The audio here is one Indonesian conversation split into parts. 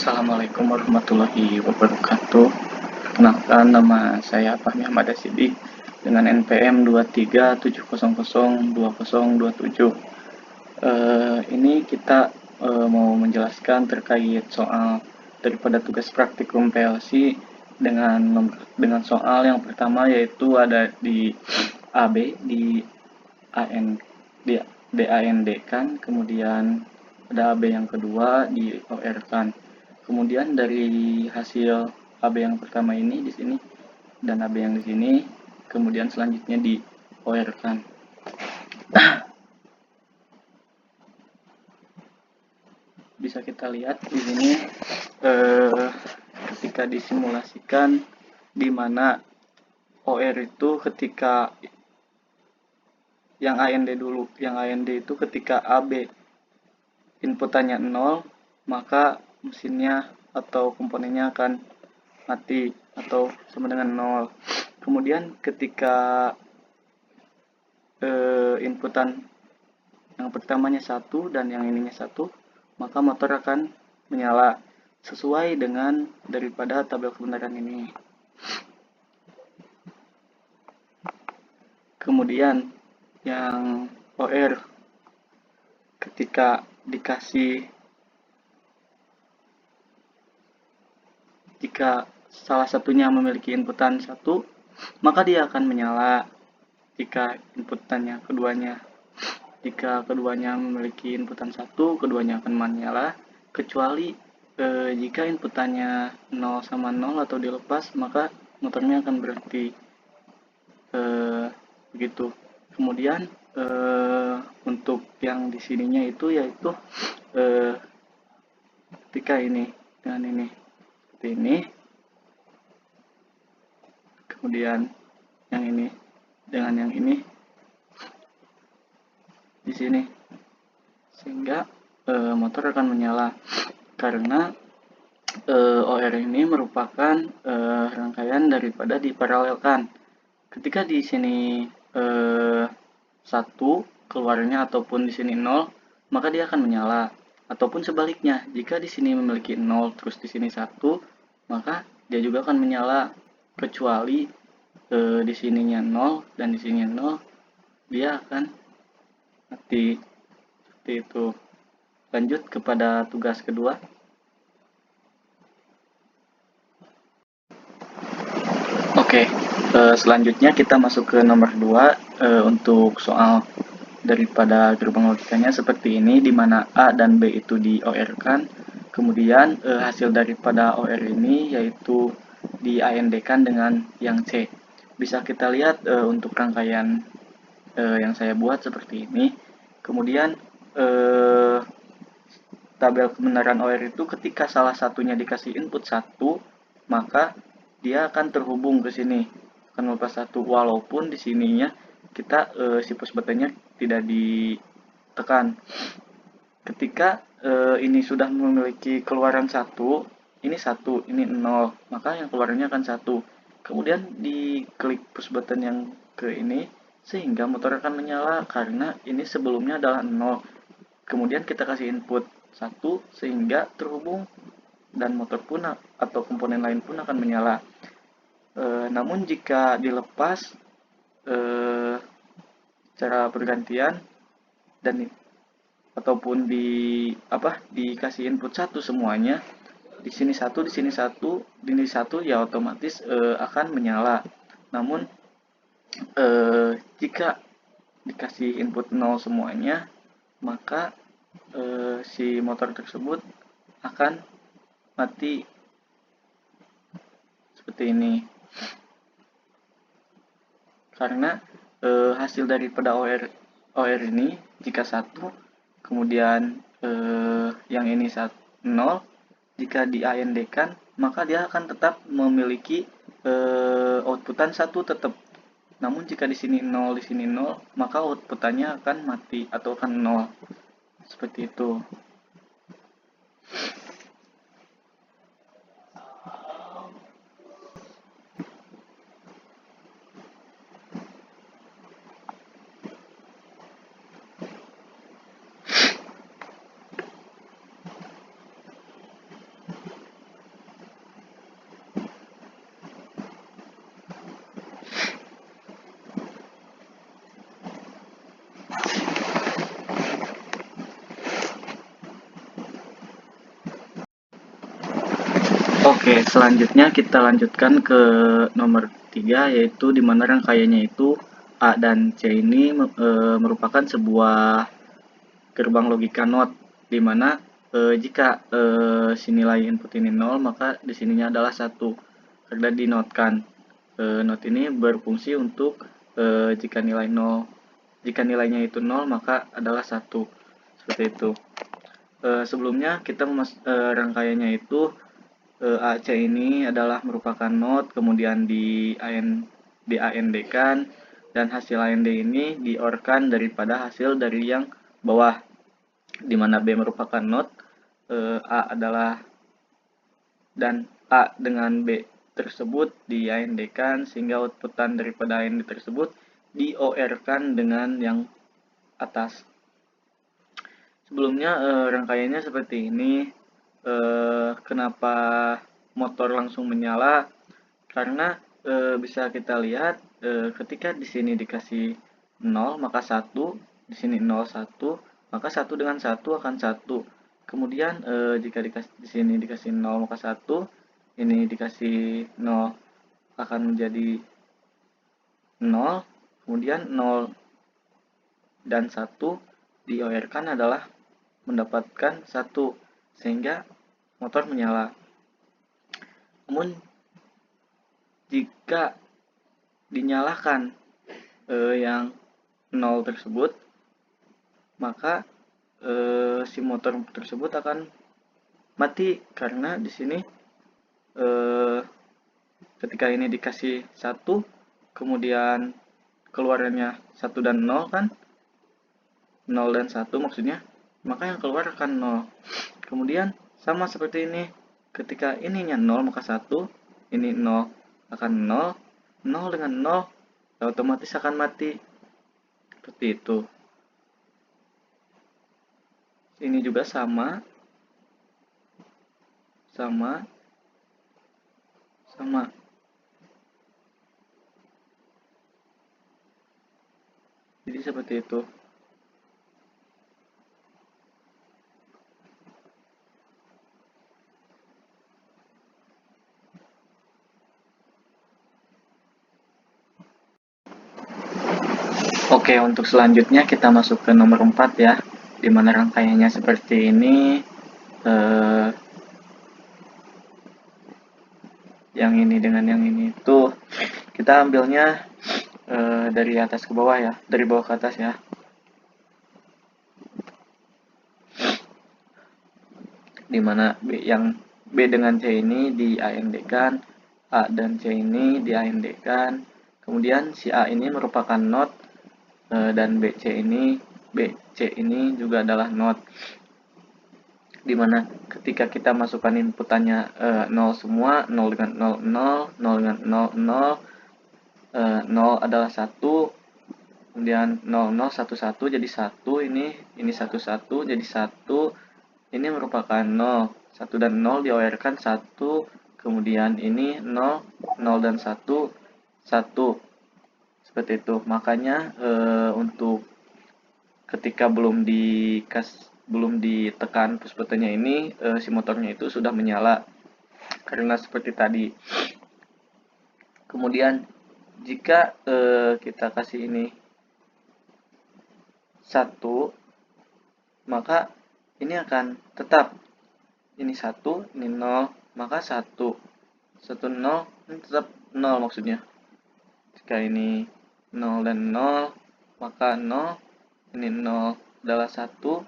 Assalamualaikum warahmatullahi wabarakatuh. Perkenalkan, nama saya Fahmi Ahmad Asidik dengan NPM 2370020027. Ini kita mau menjelaskan terkait soal daripada tugas praktikum PLC dengan soal yang pertama, yaitu ada di AB, di AN, di DAND kan, kemudian ada AB yang kedua di OR kan. Kemudian dari hasil AB yang pertama ini di sini dan AB yang di sini, kemudian selanjutnya di OR kan. Bisa kita lihat di sini ketika disimulasikan, di mana OR itu ketika yang AND dulu, yang AND itu ketika AB inputannya 0, maka mesinnya atau komponennya akan mati atau sama dengan 0. Kemudian ketika inputan yang pertamanya 1 dan yang ininya 1, maka motor akan menyala sesuai dengan daripada tabel kebenaran ini. Kemudian yang OR ketika dikasih, jika salah satunya memiliki inputan 1, maka dia akan menyala. Jika inputannya jika keduanya memiliki inputan 1, keduanya akan menyala, kecuali jika inputannya 0 sama 0 atau dilepas, maka motornya akan berhenti. Begitu. Kemudian untuk yang di sininya itu yaitu ketika ini dengan ini seperti ini, kemudian yang ini dengan yang ini di sini, sehingga motor akan menyala karena OR ini merupakan rangkaian daripada diparalelkan. Ketika di sini 1 keluarnya ataupun di sini 0, maka dia akan menyala. Ataupun sebaliknya, jika di sini memiliki 0 terus di sini 1, maka dia juga akan menyala, kecuali di sininya 0 dan di sininya 0, dia akan mati. Seperti itu. Lanjut kepada tugas kedua. Oke, selanjutnya kita masuk ke nomor 2 untuk soal daripada gerbang logikanya seperti ini, di mana A dan B itu di OR-kan. Kemudian hasil daripada OR ini yaitu di AND-kan dengan yang C. Bisa kita lihat untuk rangkaian yang saya buat seperti ini. Kemudian tabel kebenaran OR itu ketika salah satunya dikasih input 1, maka dia akan terhubung ke sini, akan melepas 1, walaupun di sininya kita si push buttonnya tidak ditekan. Ketika ini sudah memiliki keluaran 1, ini 1, ini 0, maka yang keluarannya akan 1. Kemudian diklik push button yang ke ini, sehingga motor akan menyala karena ini sebelumnya adalah 0. Kemudian kita kasih input 1 sehingga terhubung dan motor pun atau komponen lain pun akan menyala. Namun jika dilepas secara bergantian dan ataupun dikasih input 1 semuanya, di sini 1, di sini 1, di sini 1, ya otomatis akan menyala. Namun jika dikasih input 0 semuanya, maka si motor tersebut akan mati seperti ini. Karena hasil daripada OR ini jika 1, kemudian yang ini 0, jika di AND-kan, maka dia akan tetap memiliki outputan 1 tetap. Namun jika di sini 0, di sini 0, maka outputannya akan mati atau akan 0. Seperti itu. Oke, selanjutnya kita lanjutkan ke nomor 3, yaitu di mana rangkaiannya itu A dan C ini merupakan sebuah gerbang logika NOT, di mana jika si nilai input ini 0, maka di sininya adalah 1. Karena dinotkan. NOT ini berfungsi untuk jika nilai 0, jika nilainya itu 0, maka adalah 1. Seperti itu. Sebelumnya kita rangkaiannya itu AC ini adalah merupakan not, kemudian di AND kan, dan hasil AND ini di-OR-kan daripada hasil dari yang bawah, di mana B merupakan not, A adalah, dan A dengan B tersebut di AND kan, sehingga outputan daripada AND tersebut di-OR-kan dengan yang atas. Sebelumnya rangkaiannya seperti ini. Kenapa motor langsung menyala? Karena bisa kita lihat ketika di sini dikasih 0 maka 1, di sini 0 1, maka 1 dengan 1 akan 1. Kemudian jika di sini dikasih 0 maka 1, ini dikasih 0 akan menjadi 0, kemudian 0 dan 1 di-OR-kan adalah mendapatkan 1, sehingga motor menyala. Namun jika dinyalakan yang 0 tersebut, maka si motor tersebut akan mati, karena di sini ketika ini dikasih 1, kemudian keluarannya 1 dan 0 kan, 0 dan 1 maksudnya, maka yang keluar akan 0. Kemudian sama seperti ini, ketika ininya 0 maka 1, ini 0 akan 0, 0 dengan 0 otomatis akan mati. Seperti itu. Ini juga sama. Jadi seperti itu. Oke, untuk selanjutnya kita masuk ke nomor 4 ya, di mana rangkaiannya seperti ini. Yang ini dengan yang ini itu kita ambilnya dari atas ke bawah ya, dari bawah ke atas ya. Di mana yang B dengan C ini di AND-kan, A dan C ini di AND-kan. Kemudian si A ini merupakan not, dan BC ini juga adalah not, dimana ketika kita masukkan inputannya 0 semua, 0 dengan 0 0, 0 dengan 0 0, 0 adalah 1, kemudian 0 0 1 1 jadi 1, ini 1 1 jadi 1, ini merupakan 0, 1 dan 0 di-OR-kan 1, kemudian ini 0 0 dan 1 1. Seperti itu. Makanya untuk ketika belum ditekan push buttonnya ini, si motornya itu sudah menyala, karena seperti tadi. Kemudian jika kita kasih ini 1, maka ini akan tetap ini 1, ini 0, maka 1 1 0, ini tetap 0 maksudnya. Jika ini 0 dan 0, maka 0, ini 0 adalah 1, 0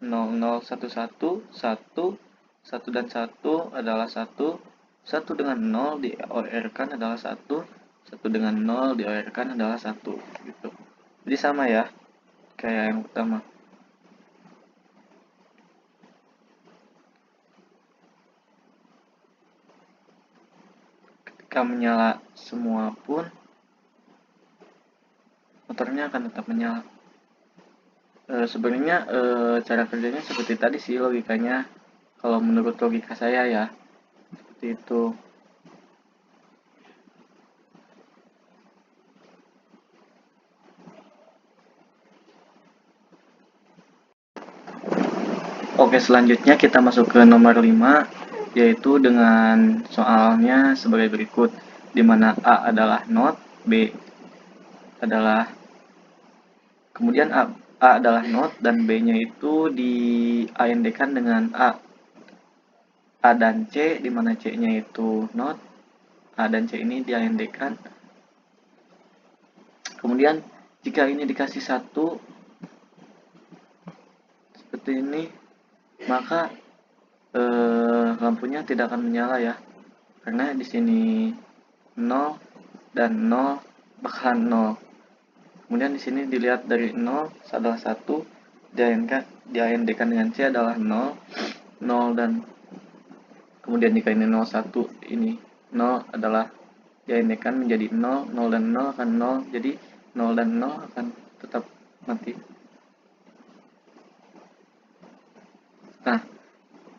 0 1 1 1, 1 dan 1 adalah 1, 1 dengan 0 di-OR-kan adalah 1, 1 dengan 0 di-OR-kan adalah 1 gitu. Jadi sama ya kayak yang pertama. Ketika menyala semua pun motornya akan tetap menyala. Sebenarnya cara kerjanya seperti tadi sih logikanya, kalau menurut logika saya ya, seperti itu. Oke, selanjutnya kita masuk ke nomor 5, yaitu dengan soalnya sebagai berikut, di mana A adalah not, B adalah kemudian A adalah not dan B-nya itu di AND-kan dengan A dan C, di mana C-nya itu not, A dan C ini di AND-kan. Kemudian jika ini dikasih satu seperti ini, maka lampunya tidak akan menyala ya, karena di sini 0 dan 0 bakalan 0. Kemudian di sini dilihat dari 0 adalah 1, di-AND-kan dengan C adalah 0, 0 dan kemudian jika ini 0, 1, ini 0 adalah di-AND-kan menjadi 0, 0 dan 0 akan 0, jadi 0 dan 0 akan tetap mati. Nah,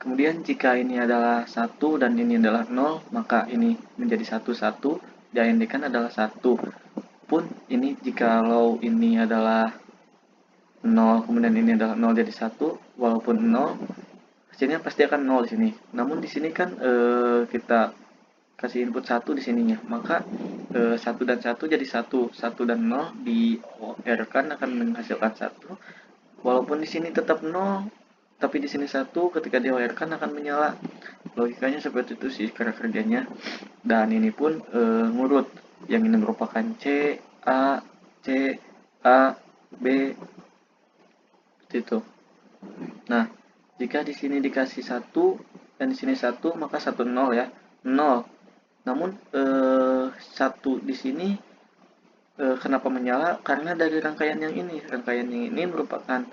kemudian jika ini adalah 1 dan ini adalah 0, maka ini menjadi 1, 1, di-AND-kan adalah 1. Pun ini jikalau ini adalah 0, kemudian ini adalah 0 jadi 1, walaupun 0, hasilnya pasti akan 0 di sini. Namun di sini kan kita kasih input 1 di sininya, maka 1 dan 1 jadi 1, 1 dan 0 di OR kan akan menghasilkan 1. Walaupun di sini tetap 0, tapi di sini 1, ketika di OR kan akan menyala. Logikanya seperti itu sih cara kerjanya. Dan ini pun ngurut. Yang ini merupakan C, A, C, A, B, seperti itu. Nah, jika di sini dikasih 1 dan di sini 1, maka 1 0 ya. 0. Namun 1 di sini kenapa menyala? Karena dari rangkaian yang ini. Rangkaian yang ini merupakan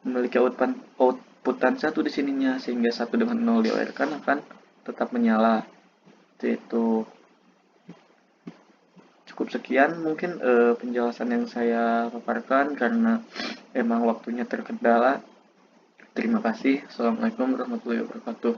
memiliki outputan 1 di sininya, sehingga 1 dengan 0 dialirkan akan tetap menyala. Itu. Cukup sekian mungkin penjelasan yang saya paparkan karena emang waktunya terkendala. Terima kasih. Assalamualaikum warahmatullahi wabarakatuh.